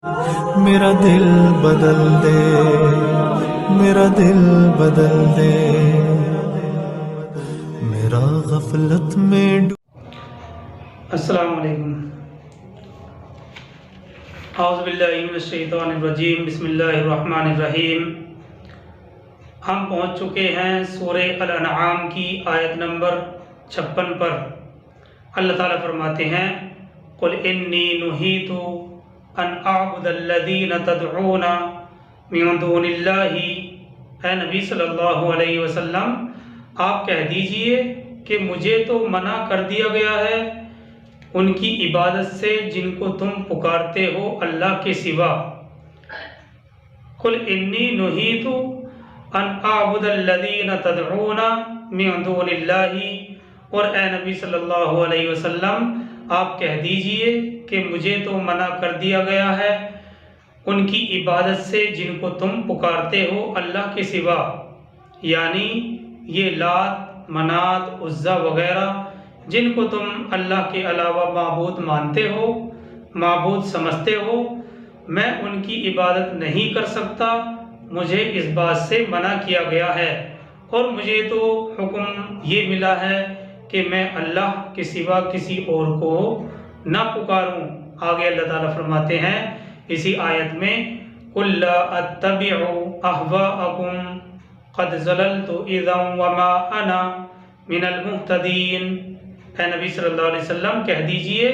میرا دل بدل دے، میرا دل بدل دے، میرا غفلت میں السلام علیکم۔ اعوذ باللہ من الشیطان الرجیم، بسم اللہ الرحمن الرحیم۔ ہم پہنچ چکے ہیں سورہ الانعام کی آیت نمبر 56 پر۔ اللہ تعالیٰ فرماتے ہیں قُلْ إِنِّي نُهِيتُ أَنْ أَعْبُدَ الَّذِينَ تَدْعُونَ مِن دُونِ اللَّهِ۔ اے نبی صلی اللہ علیہ وسلم، آپ کہہ دیجئے کہ مجھے تو منع کر دیا گیا ہے ان کی عبادت سے جن کو تم پکارتے ہو اللہ کے سوا۔ قُلْ إِنِّي نُهِيتُ أَنْ أَعْبُدَ الَّذِينَ تَدْعُونَ مِن دُونِ اللَّهِ، اور اے نبی صلی اللہ علیہ وسلم آپ کہہ دیجئے کہ مجھے تو منع کر دیا گیا ہے ان کی عبادت سے جن کو تم پکارتے ہو اللہ کے سوا، یعنی یہ لات، منات، عزا وغیرہ جن کو تم اللہ کے علاوہ معبود مانتے ہو، معبود سمجھتے ہو، میں ان کی عبادت نہیں کر سکتا۔ مجھے اس بات سے منع کیا گیا ہے اور مجھے تو حکم یہ ملا ہے کہ میں اللہ کے سوا کسی اور کو نہ پکاروں۔ آگے اللہ تعالیٰ فرماتے ہیں اسی آیت میں قُلْ لَا أَتَّبِعُ أَهْوَاءَكُمْ قَدْ ضَلَلْتُ إِذًا وَمَا أَنَا مِنَ الْمُهْتَدِينَ۔ اے نبی صلی اللہ علیہ وسلم کہہ دیجئے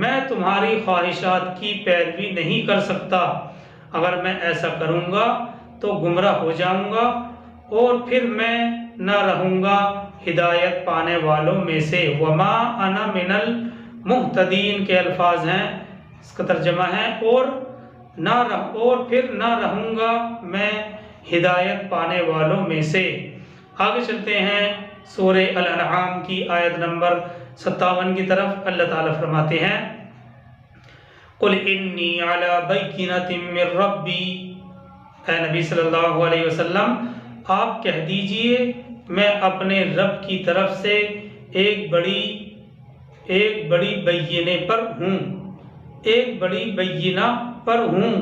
میں تمہاری خواہشات کی پیروی نہیں کر سکتا، اگر میں ایسا کروں گا تو گمراہ ہو جاؤں گا اور پھر میں نہ رہوں گا ہدایت پانے والوں میں سے۔ وما انا من المہتدین کے الفاظ ہیں، اس کا ترجمہ ہے اور پھر نہ رہوں گا میں ہدایت پانے والوں میں سے۔ آگے چلتے ہیں سورہ الانعام کی آیت نمبر 57 کی طرف۔ اللہ تعالیٰ فرماتے ہیں قُلْ إِنِّي عَلَى بَيِّنَةٍ مِّن رَّبِّي۔ اے نبی صلی اللہ علیہ وسلم آپ کہہ دیجئے میں اپنے رب کی طرف سے ایک بڑی بینہ پر ہوں، ایک بڑی بینہ پر ہوں۔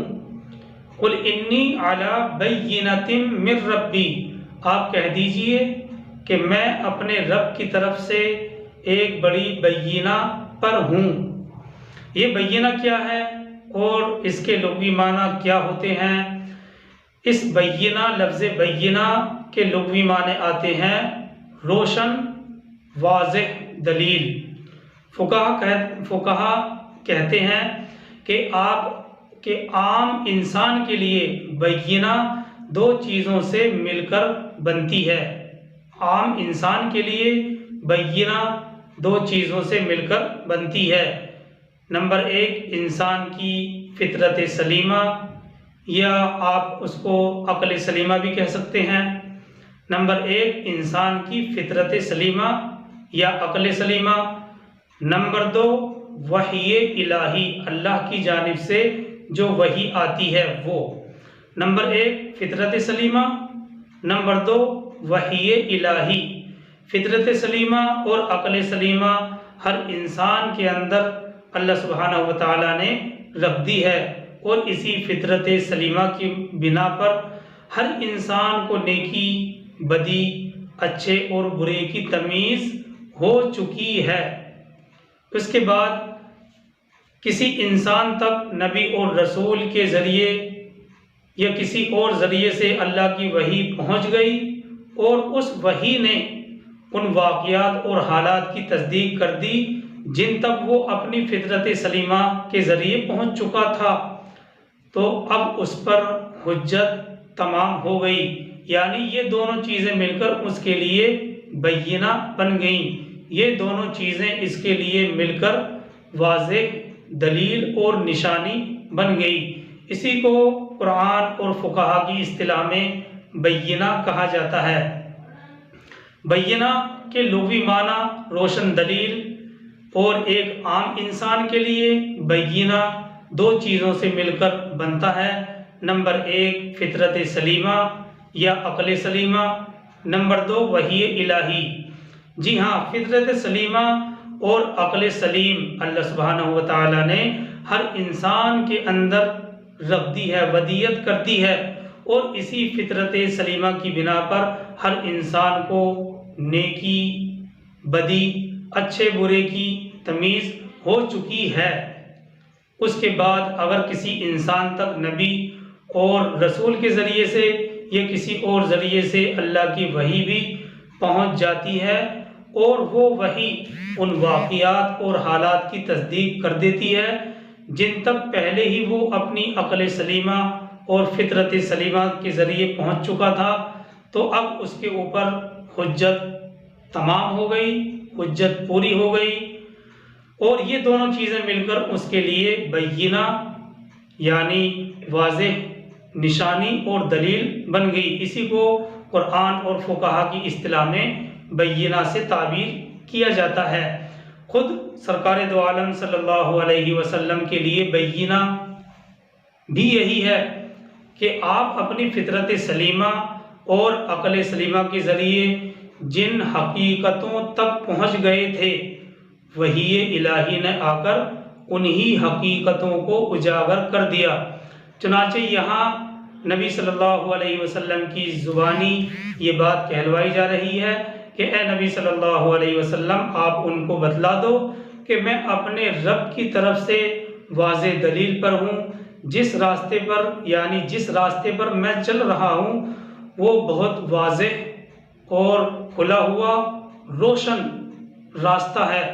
قُلْ إِنِّي عَلَى بَيِّنَةٍ مِّن رَّبِّي، آپ کہہ دیجئے کہ میں اپنے رب کی طرف سے ایک بڑی بینہ پر ہوں۔ یہ بینہ کیا ہے اور اس کے لغوی معنی کیا ہوتے ہیں؟ اس بینہ، لفظ بینہ کے لغوی معنی آتے ہیں روشن، واضح دلیل۔ فقہا کہتے ہیں کہ عام انسان کے لیے بینہ دو چیزوں سے مل کر بنتی ہے۔ عام انسان کے لیے بینہ دو چیزوں سے مل کر بنتی ہے۔ نمبر ایک، انسان کی فطرت سلیمہ، یا آپ اس کو عقل سلیمہ بھی کہہ سکتے ہیں۔ نمبر ایک، انسان کی فطرت سلیمہ یا عقل سلیمہ۔ نمبر دو، وحی الہی، اللہ کی جانب سے جو وحی آتی ہے وہ۔ نمبر ایک فطرت سلیمہ، نمبر دو وحی الہی۔ فطرت سلیمہ اور عقل سلیمہ ہر انسان کے اندر اللہ سبحانہ و تعالیٰ نے رکھ دی ہے، اور اسی فطرت سلیمہ کی بنا پر ہر انسان کو نیکی، بدی، اچھے اور برے کی تمیز ہو چکی ہے۔ اس کے بعد کسی انسان تک نبی اور رسول کے ذریعے یا کسی اور ذریعے سے اللہ کی وحی پہنچ گئی، اور اس وحی نے ان واقعات اور حالات کی تصدیق کر دی جن تک وہ اپنی فطرت سلیمہ کے ذریعے پہنچ چکا تھا، تو اب اس پر حجت تمام ہو گئی، یعنی یہ دونوں چیزیں مل کر اس کے لیے بینہ بن گئیں۔ یہ دونوں چیزیں اس کے لیے مل کر واضح دلیل اور نشانی بن گئی۔ اسی کو قرآن اور فقہا کی اصطلاح میں بینہ کہا جاتا ہے۔ بینہ کے لغوی معنی روشن دلیل، اور ایک عام انسان کے لیے بینہ دو چیزوں سے مل کر بنتا ہے۔ نمبر ایک فطرت سلیمہ یا عقل سلیمہ، نمبر دو وحی الہی۔ جی ہاں، فطرت سلیمہ اور عقل سلیم اللہ سبحانہ و تعالیٰ نے ہر انسان کے اندر رکھ دی ہے، ودیت کر دی ہے، اور اسی فطرت سلیمہ کی بنا پر ہر انسان کو نیکی بدی اچھے برے کی تمیز ہو چکی ہے۔ اس کے بعد اگر کسی انسان تک نبی اور رسول کے ذریعے سے یا کسی اور ذریعے سے اللہ کی وحی بھی پہنچ جاتی ہے اور وہ وحی ان واقعات اور حالات کی تصدیق کر دیتی ہے جن تک پہلے ہی وہ اپنی عقل سلیمہ اور فطرت سلیمہ کے ذریعے پہنچ چکا تھا، تو اب اس کے اوپر حجت تمام ہو گئی، حجت پوری ہو گئی، اور یہ دونوں چیزیں مل کر اس کے لیے بینہ یعنی واضح نشانی اور دلیل بن گئی۔ اسی کو قرآن اور فقہا کی اصطلاح میں بینہ سے تعبیر کیا جاتا ہے۔ خود سرکار دو عالم صلی اللہ علیہ وسلم کے لیے بینہ بھی یہی ہے کہ آپ اپنی فطرت سلیمہ اور عقل سلیمہ کے ذریعے جن حقیقتوں تک پہنچ گئے تھے، وحی الہی نے آ کر انہی حقیقتوں کو اجاگر کر دیا۔ چنانچہ یہاں نبی صلی اللہ علیہ وسلم کی زبانی یہ بات کہلوائی جا رہی ہے کہ اے نبی صلی اللہ علیہ وسلم، آپ ان کو بتلا دو کہ میں اپنے رب کی طرف سے واضح دلیل پر ہوں، جس راستے پر یعنی جس راستے پر میں چل رہا ہوں وہ بہت واضح اور کھلا ہوا روشن راستہ ہے،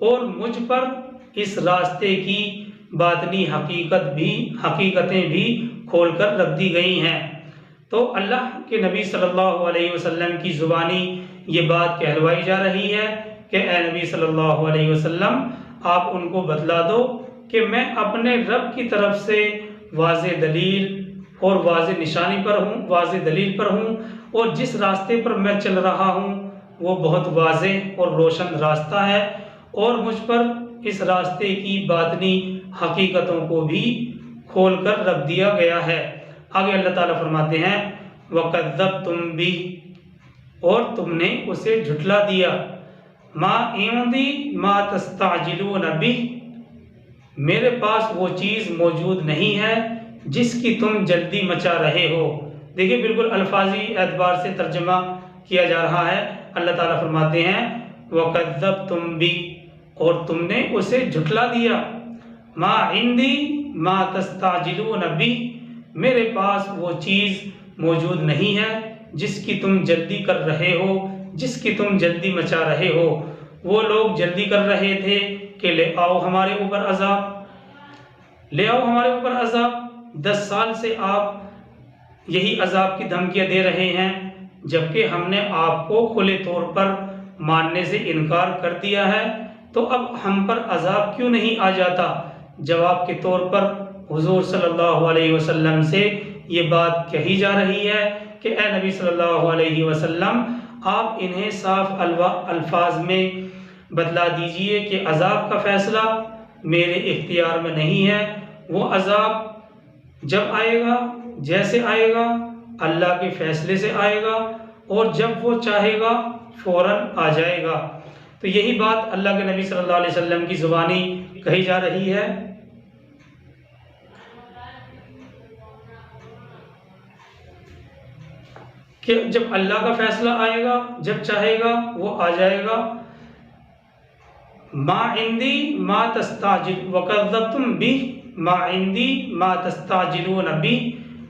اور مجھ پر اس راستے کی باطنی حقیقتیں بھی کھول کر رکھ دی گئی ہیں۔ تو اللہ کے نبی صلی اللہ علیہ وسلم کی زبانی یہ بات کہلوائی جا رہی ہے کہ اے نبی صلی اللہ علیہ وسلم، آپ ان کو بتلا دو کہ میں اپنے رب کی طرف سے واضح دلیل اور واضح نشانی پر ہوں، واضح دلیل پر ہوں، اور جس راستے پر میں چل رہا ہوں وہ بہت واضح اور روشن راستہ ہے، اور مجھ پر اس راستے کی باطنی حقیقتوں کو بھی کھول کر رکھ دیا گیا ہے۔ آگے اللہ تعالیٰ فرماتے ہیں وَكَذَّبْتُمْ بِهِ، اور تم نے اسے جھٹلا دیا، مَا عِندِي مَا تَسْتَعْجِلُونَ بِهِ، میرے پاس وہ چیز موجود نہیں ہے جس کی تم جلدی مچا رہے ہو۔ دیکھیں بالکل الفاظی اعتبار سے ترجمہ کیا جا رہا ہے۔ اللہ تعالیٰ فرماتے ہیں وَكَذَّبْتُمْ بِهِ، اور تم نے اسے جھٹلا دیا، مَا عِندِي مَا تَسْتَعْجِلُونَ بِهِ، میرے پاس وہ چیز موجود نہیں ہے جس کی تم جلدی کر رہے ہو، جس کی تم جلدی مچا رہے ہو۔ وہ لوگ جلدی کر رہے تھے کہ لے آؤ ہمارے اوپر عذاب، لے آؤ ہمارے اوپر عذاب، 10 سال سے آپ یہی عذاب کی دھمکیاں دے رہے ہیں، جبکہ ہم نے آپ کو کھلے طور پر ماننے سے انکار کر دیا ہے، تو اب ہم پر عذاب کیوں نہیں آ جاتا؟ جواب کے طور پر حضور صلی اللہ علیہ وسلم سے یہ بات کہی جا رہی ہے کہ اے نبی صلی اللہ علیہ وسلم، آپ انہیں صاف الفاظ میں بتلا دیجئے کہ عذاب کا فیصلہ میرے اختیار میں نہیں ہے، وہ عذاب جب آئے گا جیسے آئے گا اللہ کے فیصلے سے آئے گا، اور جب وہ چاہے گا فوراً آ جائے گا۔ تو یہی بات اللہ کے نبی صلی اللہ علیہ وسلم کی زبانی کہی جا رہی ہے کہ جب اللہ کا فیصلہ آئے گا، جب چاہے گا وہ آ جائے گا۔ ما عندی ما تستعجل وکذبتم بہ، ما عندی ما تستعجلون بہ،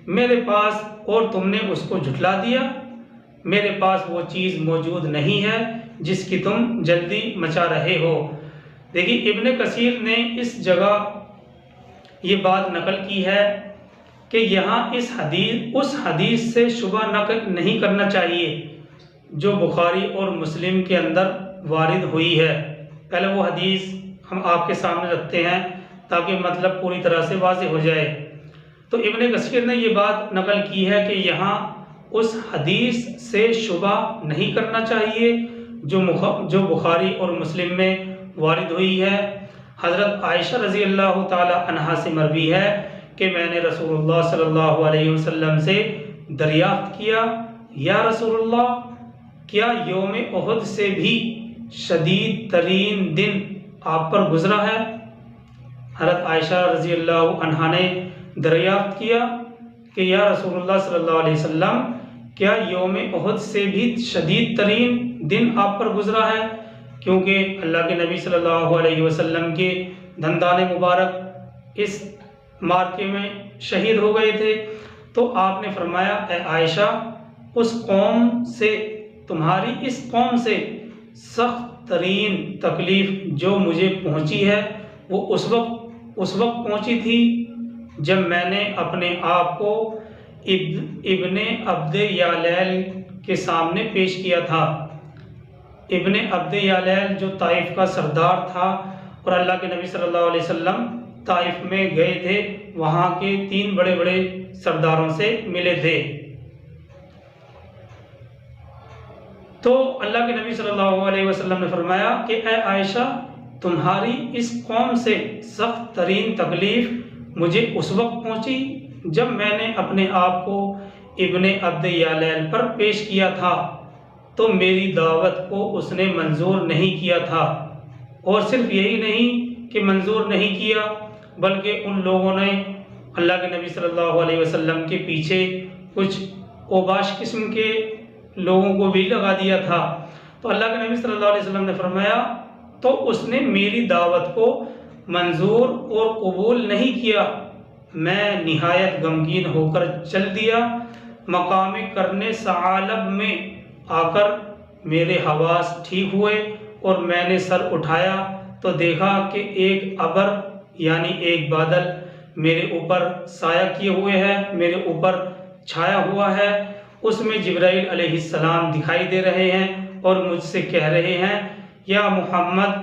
میرے پاس اور تم نے اس کو جھٹلا دیا، میرے پاس وہ چیز موجود نہیں ہے جس کی تم جلدی مچا رہے ہو۔ دیکھیے ابن کثیر نے اس جگہ یہ بات نقل کی ہے کہ یہاں اس حدیث سے شبہ نقل نہیں کرنا چاہیے جو بخاری اور مسلم کے اندر وارد ہوئی ہے۔ پہلے وہ حدیث ہم آپ کے سامنے رکھتے ہیں تاکہ مطلب پوری طرح سے واضح ہو جائے۔ تو ابن کثیر نے یہ بات نقل کی ہے کہ یہاں اس حدیث سے شبہ نہیں کرنا چاہیے جو بخاری اور مسلم میں وارد ہوئی ہے۔ حضرت عائشہ رضی اللہ تعالی عنہا سے مروی ہے کہ میں نے رسول اللہ صلی اللہ علیہ وسلم سے دریافت کیا، یا رسول اللہ، کیا یوم احد سے بھی شدید ترین دن آپ پر گزرا ہے؟ حضرت عائشہ رضی اللہ عنہا نے دریافت کیا کہ یا رسول اللہ صلی اللہ علیہ وسلم، کیا یوم احد سے بھی شدید ترین دن آپ پر گزرا ہے؟ کیونکہ اللہ کے نبی صلی اللہ علیہ وسلم کے دندان مبارک اس مارکے میں شہید ہو گئے تھے۔ تو آپ نے فرمایا، اے عائشہ، اس قوم سے، تمہاری اس قوم سے سخت ترین تکلیف جو مجھے پہنچی ہے وہ اس وقت پہنچی تھی جب میں نے اپنے آپ کو ابن عبد یالیل کے سامنے پیش کیا تھا۔ ابن عبد یالیل جو طائف کا سردار تھا، اور اللہ کے نبی صلی اللہ علیہ وسلم طائف میں گئے تھے، وہاں کے 3 بڑے بڑے سرداروں سے ملے تھے۔ تو اللہ کے نبی صلی اللہ علیہ وسلم نے فرمایا کہ اے عائشہ، تمہاری اس قوم سے سخت ترین تکلیف مجھے اس وقت پہنچی جب میں نے اپنے آپ کو ابن عبد یالیل پر پیش کیا تھا، تو میری دعوت کو اس نے منظور نہیں کیا تھا۔ اور صرف یہی نہیں کہ منظور نہیں کیا، بلکہ ان لوگوں نے اللہ کے نبی صلی اللہ علیہ وسلم کے پیچھے کچھ اوباش قسم کے لوگوں کو بھی لگا دیا تھا۔ تو اللہ کے نبی صلی اللہ علیہ وسلم نے فرمایا، تو اس نے میری دعوت کو منظور اور قبول نہیں کیا۔ میں نہایت غمگین ہو کر چل دیا۔ مقام کرنے ثعالب میں آ کر میرے حواس ٹھیک ہوئے، اور میں نے سر اٹھایا تو دیکھا کہ ایک ابر یعنی ایک بادل میرے اوپر سایہ کیے ہوئے ہے، میرے اوپر چھایا ہوا ہے۔ اس میں جبرائیل علیہ السلام دکھائی دے رہے ہیں اور مجھ سے کہہ رہے ہیں، یا محمد،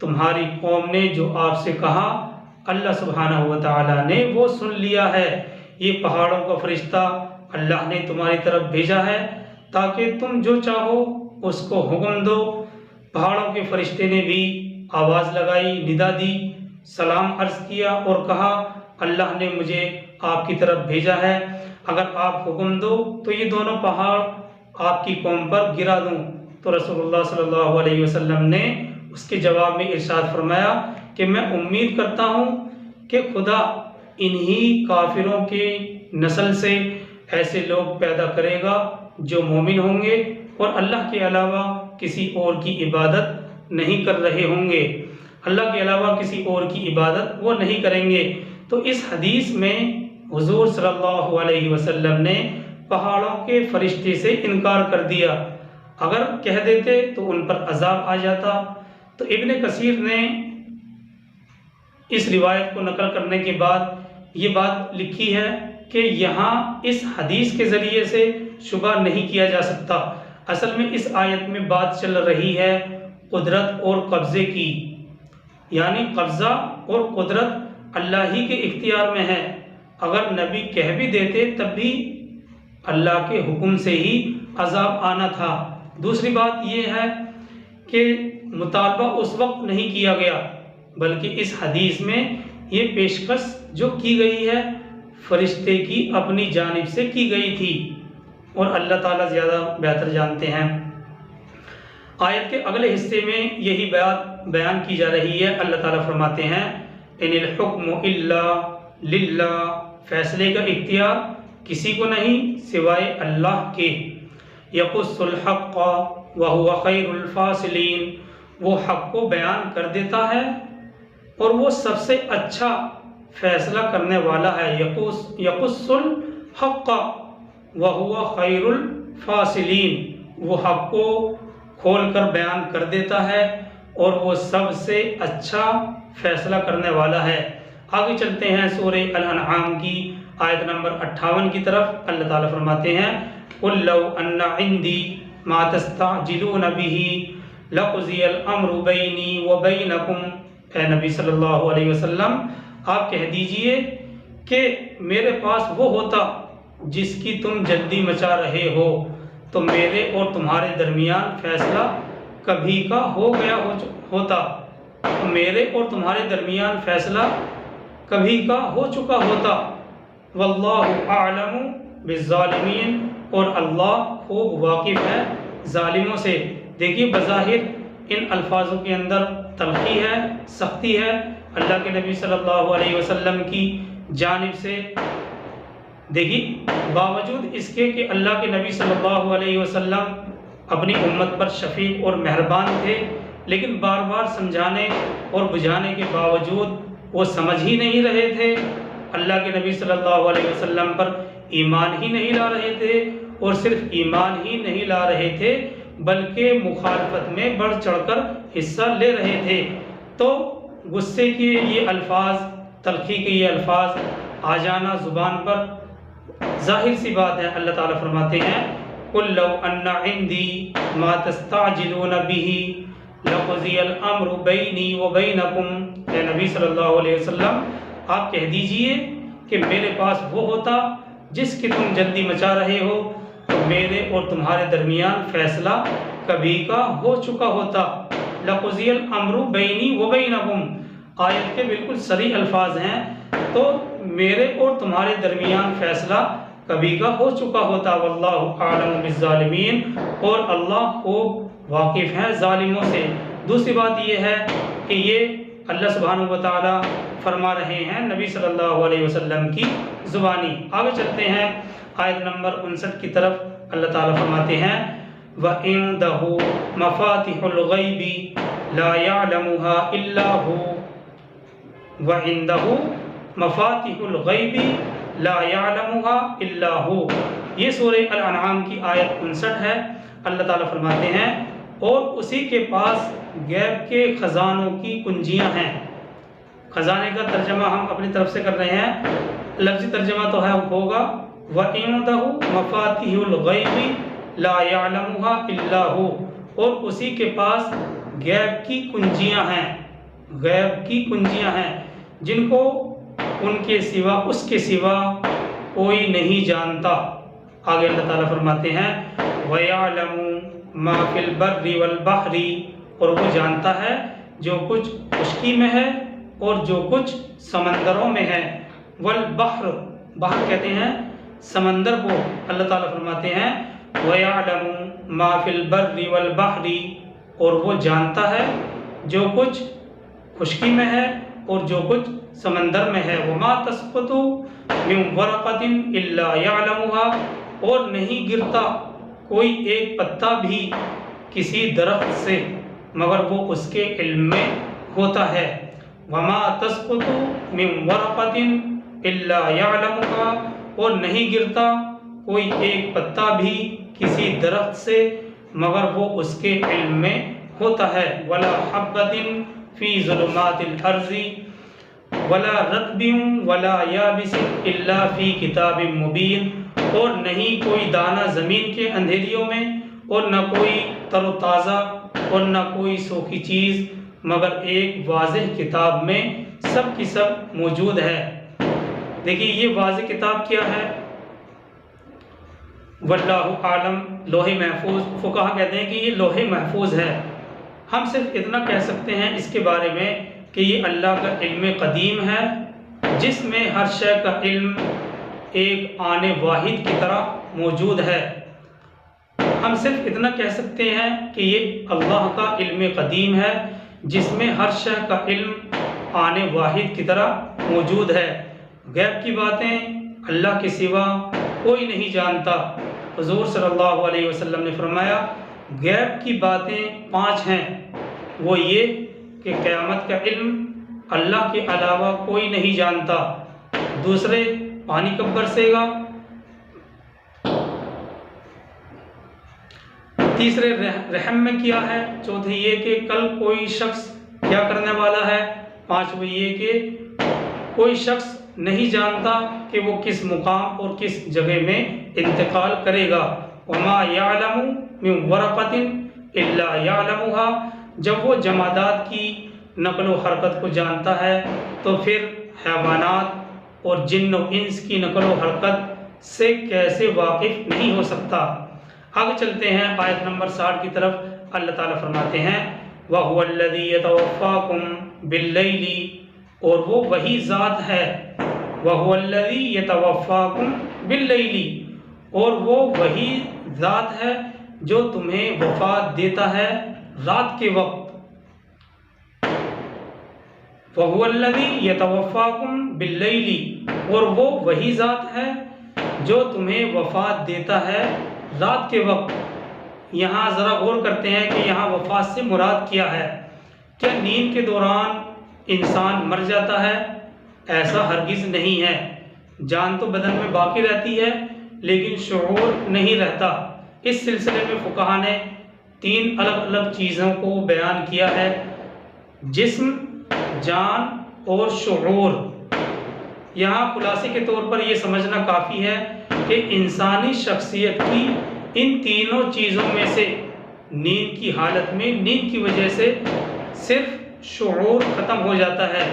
تمہاری قوم نے جو آپ سے کہا اللہ سبحانہ و تعالیٰ نے وہ سن لیا ہے۔ یہ پہاڑوں کا فرشتہ اللہ نے تمہاری طرف بھیجا ہے تاکہ تم جو چاہو اس کو حکم دو۔ پہاڑوں کے فرشتے نے بھی آواز لگائی، ندا دی، سلام عرض کیا اور کہا، اللہ نے مجھے آپ کی طرف بھیجا ہے، اگر آپ حکم دو تو یہ دونوں پہاڑ آپ کی قوم پر گرا دوں۔ تو رسول اللہ صلی اللہ علیہ وسلم نے اس کے جواب میں ارشاد فرمایا کہ میں امید کرتا ہوں کہ خدا انہی کافروں کی نسل سے ایسے لوگ پیدا کرے گا جو مومن ہوں گے اور اللہ کے علاوہ کسی اور کی عبادت نہیں کر رہے ہوں گے، اللہ کے علاوہ کسی اور کی عبادت وہ نہیں کریں گے۔ تو اس حدیث میں حضور صلی اللہ علیہ وسلم نے پہاڑوں کے فرشتے سے انکار کر دیا، اگر کہہ دیتے تو ان پر عذاب آ جاتا۔ تو ابن کثیر نے اس روایت کو نقل کرنے کے بعد یہ بات لکھی ہے کہ یہاں اس حدیث کے ذریعے سے شبہ نہیں کیا جا سکتا۔ اصل میں اس آیت میں بات چل رہی ہے قدرت اور قبضے کی، یعنی قبضہ اور قدرت اللہ ہی کے اختیار میں ہے۔ اگر نبی کہہ بھی دیتے تب بھی اللہ کے حکم سے ہی عذاب آنا تھا۔ دوسری بات یہ ہے کہ مطالبہ اس وقت نہیں کیا گیا، بلکہ اس حدیث میں یہ پیشکش جو کی گئی ہے فرشتے کی اپنی جانب سے کی گئی تھی، اور اللہ تعالیٰ زیادہ بہتر جانتے ہیں۔ آیت کے اگلے حصے میں یہی بات بیان کی جا رہی ہے۔ اللہ تعالیٰ فرماتے ہیں، ان الحکم الا للہ، فیصلے کا اختیار کسی کو نہیں سوائے اللہ کے۔ یقص الحق وہو خیر الفاصلین، وہ حق کو بیان کر دیتا ہے اور وہ سب سے اچھا فیصلہ کرنے والا ہے۔ یقص الحق وہو خیر الفاصلین، وہ حق کو کھول کر بیان کر دیتا ہے اور وہ سب سے اچھا فیصلہ کرنے والا ہے۔ آگے چلتے ہیں سورہ الانعام کی آیت نمبر 58 کی طرف۔ اللہ تعالیٰ فرماتے ہیں، قُلْ لَوْ أَنَّ عِنْدِي مَا تَسْتَعْجِلُونَ بِهِ لَقُضِيَ الْأَمْرُ بَيْنِي وَبَيْنَكُمْ۔ اے نبی صلی اللہ علیہ وسلم، آپ کہہ دیجئے کہ میرے پاس وہ ہوتا جس کی تم جلدی مچا رہے ہو تو میرے اور تمہارے درمیان فیصلہ کبھی کا ہو گیا ہوتا، میرے اور تمہارے درمیان فیصلہ کبھی کا ہو چکا ہوتا۔ واللہ اعلم بالظالمین، اور اللہ خوب واقف ہے ظالموں سے۔ دیکھیے بظاہر ان الفاظوں کے اندر تلخی ہے، سختی ہے، اللہ کے نبی صلی اللہ علیہ وسلم کی جانب سے۔ دیکھیے باوجود اس کے کہ اللہ کے نبی صلی اللہ علیہ وسلم اپنی امت پر شفیق اور مہربان تھے، لیکن بار بار سمجھانے اور بجھانے کے باوجود وہ سمجھ ہی نہیں رہے تھے، اللہ کے نبی صلی اللہ علیہ وسلم پر ایمان ہی نہیں لا رہے تھے، اور صرف ایمان ہی نہیں لا رہے تھے بلکہ مخالفت میں بڑھ چڑھ کر حصہ لے رہے تھے۔ تو غصے کے یہ الفاظ، تلخی کے یہ الفاظ آ جانا زبان پر ظاہر سی بات ہے۔ اللہ تعالیٰ فرماتے ہیں قُلْ لَوْ أَنَّ عِنْدِي مَا تَسْتَعْجِلُونَ بِهِ لَقُضِيَ الْأَمْرُ بَيْنِي وَبَيْنَكُمْ۔ اے نبی صلی اللہ علیہ وسلم آپ کہہ دیجئے کہ میرے پاس وہ ہوتا جس کی تم جلدی مچا رہے ہو تو میرے اور تمہارے درمیان فیصلہ کبھی کا ہو چکا ہوتا۔ لَقُضِيَ الْأَمْرُ بَيْنِي وَبَيْنَكُمْ آیت کے بالکل صریح الفاظ ہیں، تو میرے اور تمہارے درمیان فیصلہ کبھی کا ہو چکا ہوتا۔ واللہ اعلم بالظالمین، اور اللہ کو واقف ہے ظالموں سے۔ دوسری بات یہ ہے کہ یہ اللہ سبحانہ و تعالی فرما رہے ہیں نبی صلی اللہ علیہ وسلم کی زبانی۔ آگے چلتے ہیں آیت نمبر 59 کی طرف۔ اللہ تعالیٰ فرماتے ہیں وَعِندَهُ مَفَاتِحُ الْغَيْبِ لَا يَعْلَمُهَا إِلَّا هُوَ وَعِندَهُ مَفَاتِحُ الْغَيْبِ لَا يَعْلَمُهَا إِلَّا هُوَ۔ یہ سورہ الانعام کی آیت 59 ہے۔ اللہ تعالیٰ فرماتے ہیں اور اسی کے پاس غیب کے خزانوں کی کنجیاں ہیں۔ خزانے کا ترجمہ ہم اپنی طرف سے کر رہے ہیں، لفظی ترجمہ تو ہے ہوگا وَعِندَهُ مَفَاتِحُ الْغَيْبِ لَا يَعْلَمُهَا إِلَّا هُوَ، اور اسی کے پاس غیب کی کنجیاں ہیں، غیب کی کنجیاں ہیں جن کو ان کے سوا، اس کے سوا کوئی نہیں جانتا۔ آگے اللہ تعالیٰ فرماتے ہیں وَيَعْلَمُ مَا فِي الْبَرِّ وَالْبَحْرِ، اور وہ جانتا ہے جو کچھ خشکی میں ہے اور جو کچھ سمندروں میں ہے۔ والبحر، بحر کہتے ہیں سمندر کو۔ اللہ تعالیٰ فرماتے ہیں وَيَعْلَمُ مَا فِي الْبَرِّ وَالْبَحْرِ، اور وہ جانتا ہے جو کچھ خشکی میں ہے اور جو کچھ سمندر میں ہے۔ وَمَا تَسْقُطُ مِنْ وَرَقَةٍ إِلَّا يَعْلَمُهَا، اور نہیں گرتا کوئی ایک پتا بھی کسی درخت سے مگر وہ اس کے علم میں ہوتا ہے۔ وَمَا تَسْقُطُ مِنْ وَرَقَةٍ إِلَّا يَعْلَمُهَا، اور نہیں گرتا کوئی ایک پتا بھی کسی درخت سے مگر وہ اس کے علم میں ہوتا ہے۔ وَلَا حَبَّةٍ فِي ظُلُمَاتِ الْأَرْضِ وَلَا رَطْبٍ وَلَا يَابِسٍ إِلَّا فِي كِتَابٍ مُبِينٍ، اور نہیں کوئی دانہ زمین کے اندھیریوں میں اور نہ کوئی تر و تازہ اور نہ کوئی سوکھی چیز مگر ایک واضح کتاب میں سب کی سب موجود ہے۔ دیکھیے یہ واضح کتاب کیا ہے؟ واللہ عالم، لوح محفوظ۔ فقہا کہتے ہیں کہ یہ لوح محفوظ ہے۔ ہم صرف اتنا کہہ سکتے ہیں اس کے بارے میں کہ یہ اللہ کا علم قدیم ہے جس میں ہر شے کا علم ایک آنے واحد کی طرح موجود ہے۔ ہم صرف اتنا کہہ سکتے ہیں کہ یہ اللہ کا علم قدیم ہے جس میں ہر شے کا علم آنے واحد کی طرح موجود ہے۔ غیب کی باتیں اللہ کے سوا کوئی نہیں جانتا۔ حضور صلی اللہ علیہ وسلم نے فرمایا غیب کی باتیں 5 ہیں، وہ یہ کہ قیامت کا علم اللہ کے علاوہ کوئی نہیں جانتا، دوسرے پانی کب برسے گا، تیسرے رحم میں کیا ہے، چوتھے یہ کہ کل کوئی شخص کیا کرنے والا ہے، پانچویں یہ کہ کوئی شخص نہیں جانتا کہ وہ کس مقام اور کس جگہ میں انتقال کرے گا۔ وما یعلم من ورقۃ الا یعلمها، جب وہ جمادات کی نقل و حرکت کو جانتا ہے تو پھر حیوانات اور جن و انس کی نقل و حرکت سے کیسے واقف نہیں ہو سکتا۔ آگے چلتے ہیں آیت نمبر 60 کی طرف۔ اللہ تعالیٰ فرماتے ہیں وَهُوَ الَّذِي يَتَوَفَّاكُمْ بِاللَّيْلِ، اور وہ وہی ذات ہے، وَهُوَ الَّذِي يَتَوَفَّاكُمْ بِاللَّيْلِ، اور وہ وہی ذات ہے جو تمہیں وفات دیتا ہے رات کے وقت۔ وَهُوَ الَّذِي يَتَوَفَّاكُم بِاللَّيْلِ، اور وہ وہی ذات ہے جو تمہیں وفات دیتا ہے رات کے وقت۔ یہاں ذرا غور کرتے ہیں کہ یہاں وفات سے مراد کیا ہے۔ کیا نیند کے دوران انسان مر جاتا ہے؟ ایسا ہرگز نہیں ہے۔ جان تو بدن میں باقی رہتی ہے لیکن شعور نہیں رہتا۔ اس سلسلے میں فقہا نے 3 الگ الگ چیزوں کو بیان کیا ہے: جسم، جان اور شعور۔ یہاں خلاصے کے طور پر یہ سمجھنا کافی ہے کہ انسانی شخصیت کی ان تینوں چیزوں میں سے نیند کی حالت میں نیند کی وجہ سے صرف شعور ختم ہو جاتا ہے،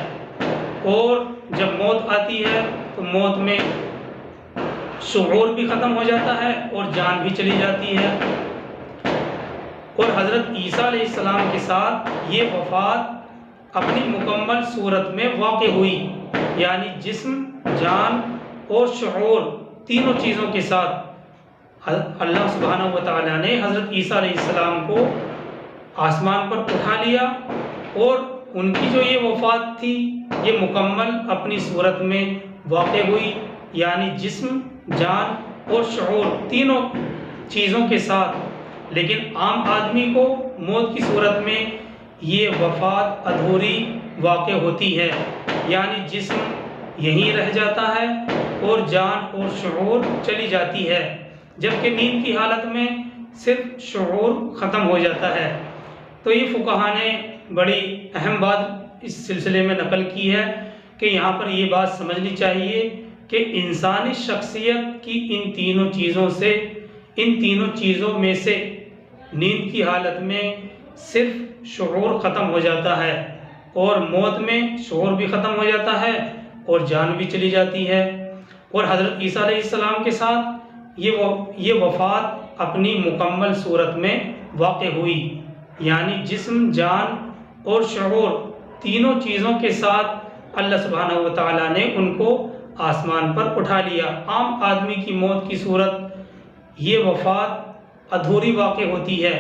اور جب موت آتی ہے تو موت میں شعور بھی ختم ہو جاتا ہے اور جان بھی چلی جاتی ہے۔ اور حضرت عیسیٰ علیہ السلام کے ساتھ یہ وفات اپنی مکمل صورت میں واقع ہوئی، یعنی جسم، جان اور شعور تینوں چیزوں کے ساتھ اللہ سبحانہ و تعالیٰ نے حضرت عیسیٰ علیہ السلام کو آسمان پر اٹھا لیا، اور ان کی جو یہ وفات تھی یہ مکمل اپنی صورت میں واقع ہوئی، یعنی جسم، جان اور شعور تینوں چیزوں کے ساتھ۔ لیکن عام آدمی کو موت کی صورت میں یہ وفات ادھوری واقع ہوتی ہے، یعنی جسم یہیں رہ جاتا ہے اور جان اور شعور چلی جاتی ہے، جبکہ نیند کی حالت میں صرف شعور ختم ہو جاتا ہے۔ تو یہ فقہا نے بڑی اہم بات اس سلسلے میں نقل کی ہے کہ یہاں پر یہ بات سمجھنی چاہیے کہ انسانی شخصیت کی ان تینوں چیزوں میں سے نیند کی حالت میں صرف شعور ختم ہو جاتا ہے، اور موت میں شعور بھی ختم ہو جاتا ہے اور جان بھی چلی جاتی ہے۔ اور حضرت عیسیٰ علیہ السلام کے ساتھ یہ وفات اپنی مکمل صورت میں واقع ہوئی، یعنی جسم، جان اور شعور تینوں چیزوں کے ساتھ اللہ سبحانہ و تعالیٰ نے ان کو آسمان پر اٹھا لیا۔ عام آدمی کی موت کی صورت یہ وفات ادھوری واقع ہوتی ہے،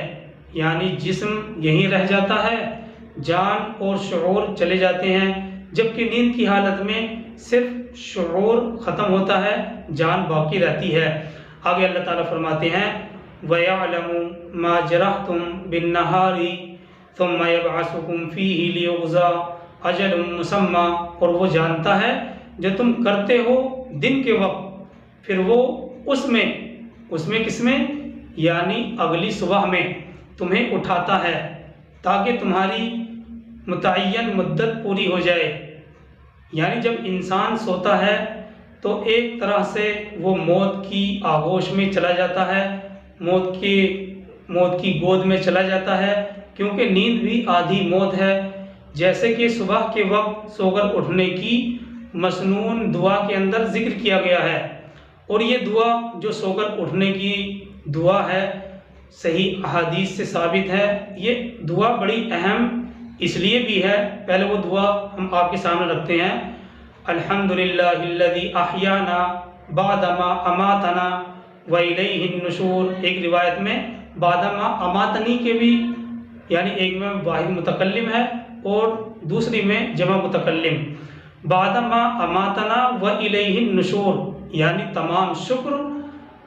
یعنی جسم یہیں رہ جاتا ہے، جان اور شعور چلے جاتے ہیں، جبکہ نیند کی حالت میں صرف شعور ختم ہوتا ہے، جان باقی رہتی ہے۔ آگے اللہ تعالیٰ فرماتے ہیں وَيَعْلَمُ مَا جَرَحْتُمْ بِالنَّهَارِ ثُمَّ يَبْعَثُكُمْ فِيهِ لِيُقْضَىٰ أَجَلٌ مُّسَمًّى، اور وہ جانتا ہے جو تم کرتے ہو دن کے وقت، پھر وہ اس میں کس میں، یعنی اگلی صبح میں تمہیں اٹھاتا ہے تاکہ تمہاری متعین مدت پوری ہو جائے۔ یعنی جب انسان سوتا ہے تو ایک طرح سے وہ موت کی آغوش میں چلا جاتا ہے، موت کی گود میں چلا جاتا ہے، کیونکہ نیند بھی آدھی موت ہے۔ جیسے کہ صبح کے وقت سو کر اٹھنے کی مسنون دعا کے اندر ذکر کیا گیا ہے، اور یہ دعا جو سو کر اٹھنے کی دعا ہے صحیح احادیث سے ثابت ہے۔ یہ دعا بڑی اہم اس لیے بھی ہے، پہلے وہ دعا ہم آپ کے سامنے رکھتے ہیں: الحمدللہ الذی احیانا بعدما اماتنا والیہ النشور۔ ایک روایت میں بعدما اماتنی کے بھی، یعنی ایک میں واحد متکلم ہے اور دوسری میں جمع متکلم، بعدما اماتنا والیہ النشور، یعنی تمام شکر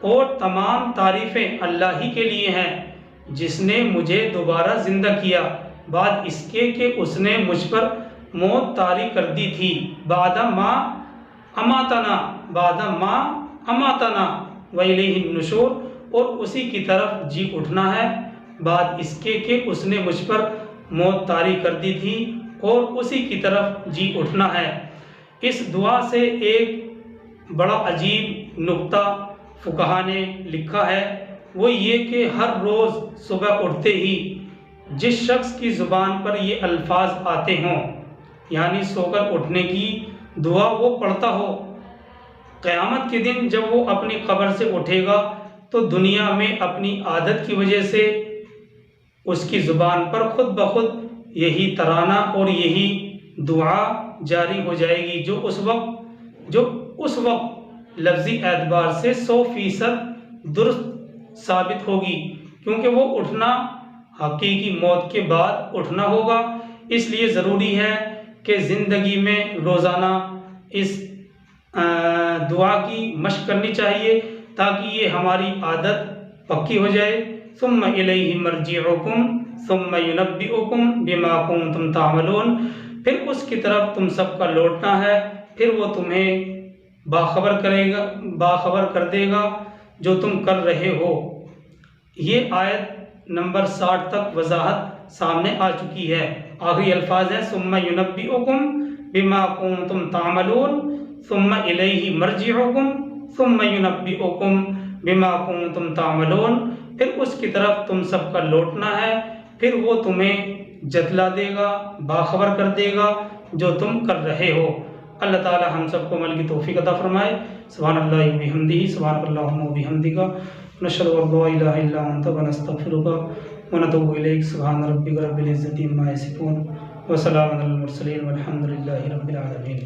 اور تمام تعریفیں اللہ ہی کے لیے ہیں جس نے مجھے دوبارہ زندہ کیا بعد اس کے کہ اس نے مجھ پر موت طاری کر دی تھی۔ بعدما اماتنا والیہ النشور، اور اسی کی طرف جی اٹھنا ہے بعد اس کے کہ اس نے مجھ پر موت طاری کر دی تھی، اور اسی کی طرف جی اٹھنا ہے۔ اس دعا سے ایک بڑا عجیب نکتہ فقہا نے لکھا ہے، وہ یہ کہ ہر روز صبح اٹھتے ہی جس شخص کی زبان پر یہ الفاظ آتے ہوں، یعنی سو کر اٹھنے کی دعا وہ پڑھتا ہو، قیامت کے دن جب وہ اپنی قبر سے اٹھے گا تو دنیا میں اپنی عادت کی وجہ سے اس کی زبان پر خود بخود یہی ترانہ اور یہی دعا جاری ہو جائے گی، جو اس وقت لفظی اعتبار سے 100% درست ثابت ہوگی، کیونکہ وہ اٹھنا حقیقی موت کے بعد اٹھنا ہوگا۔ اس لیے ضروری ہے کہ زندگی میں روزانہ اس دعا کی مشق کرنی چاہیے تاکہ یہ ہماری عادت پکی ہو جائے۔ ثم الیہ مرجعکم ثم ینبئکم بما کنتم تعملون، پھر اس کی طرف تم سب کا لوٹنا ہے، پھر وہ تمہیں باخبر کر دے گا جو تم کر رہے ہو۔ یہ آیت نمبر 60 تک وضاحت سامنے آ چکی ہے۔ آخری الفاظ ہیں ثم ینبئکم بما کنتم تعملون ثم الیہ مرجعکم ثم ینبئکم بما کنتم تعملون، پھر اس کی طرف تم سب کا لوٹنا ہے، پھر وہ تمہیں جتلا دے گا، باخبر کر دے گا جو تم کر رہے ہو۔ اللہ تعالی ہم سب کو عمل کی توفیق عطا فرمائے۔ سبحان اللہ و بحمدہ، سبحانک اللہم و بحمدک، نشہد ان لا الہ الا انت ونستغفرک ونتوب الیک۔ سبحان ربک رب العزۃ عما یصفون وسلام علی المرسلین والحمد للہ رب العالمین۔